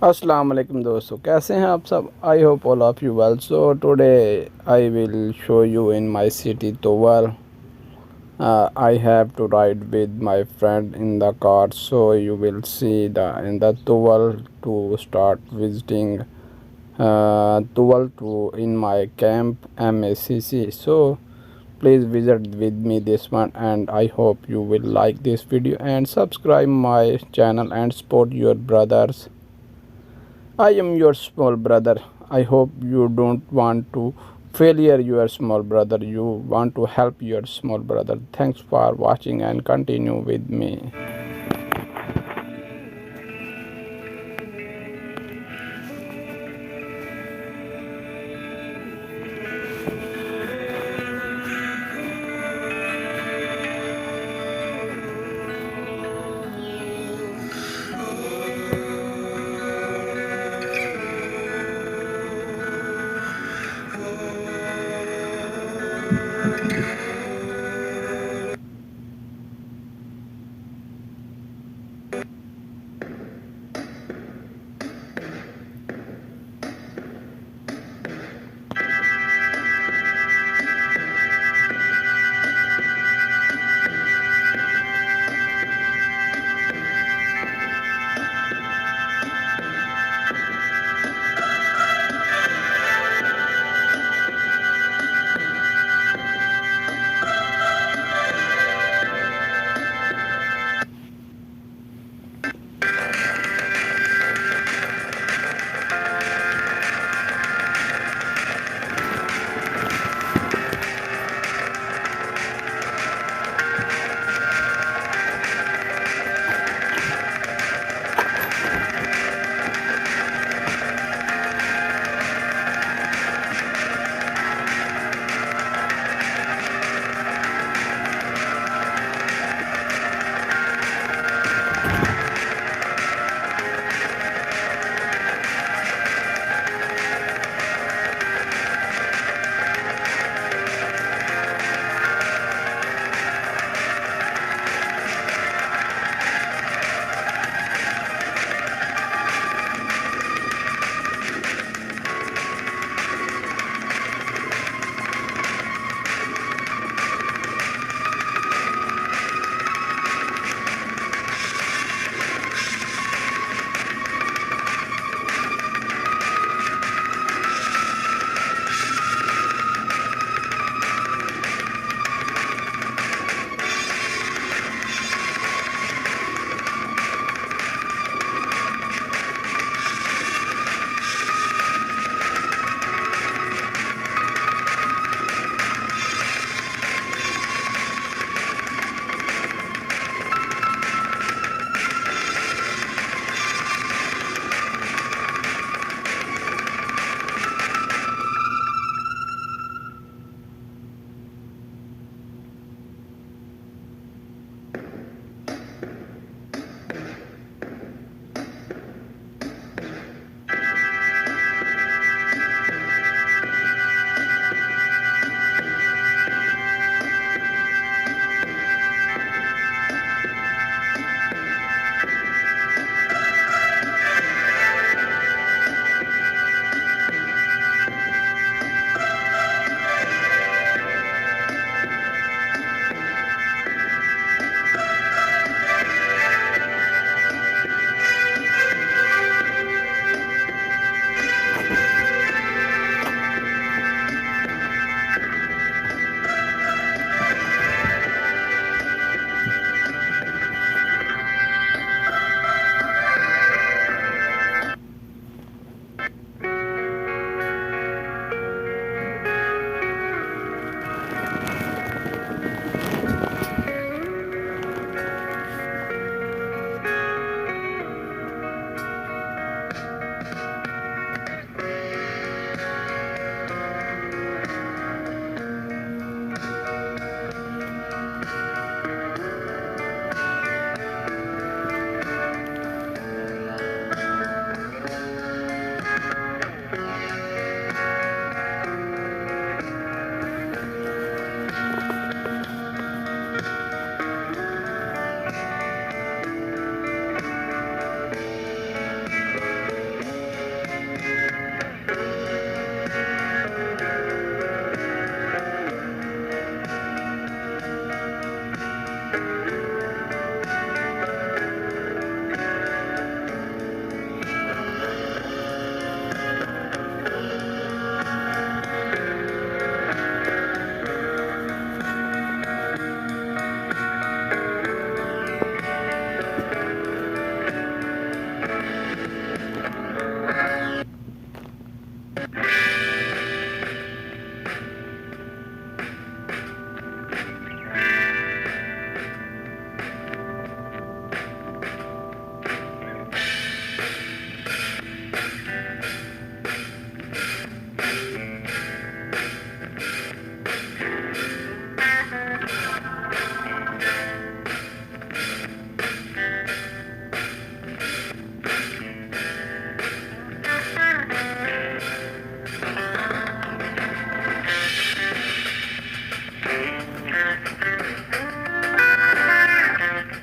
अस्सलाम वालेकुम दोस्तों, कैसे हैं आप सब? I hope all of you well. So today I will show you in my city Towal. I have to ride with my friend in the car, so you will see the in the Towal to start visiting Towal to in my camp MACC. So please visit with me this one, and I hope you will like this video and subscribe my channel and support your brothers. I am your small brother. I hope you don't want to failure your small brother. You want to help your small brother. Thanks for watching and continue with me.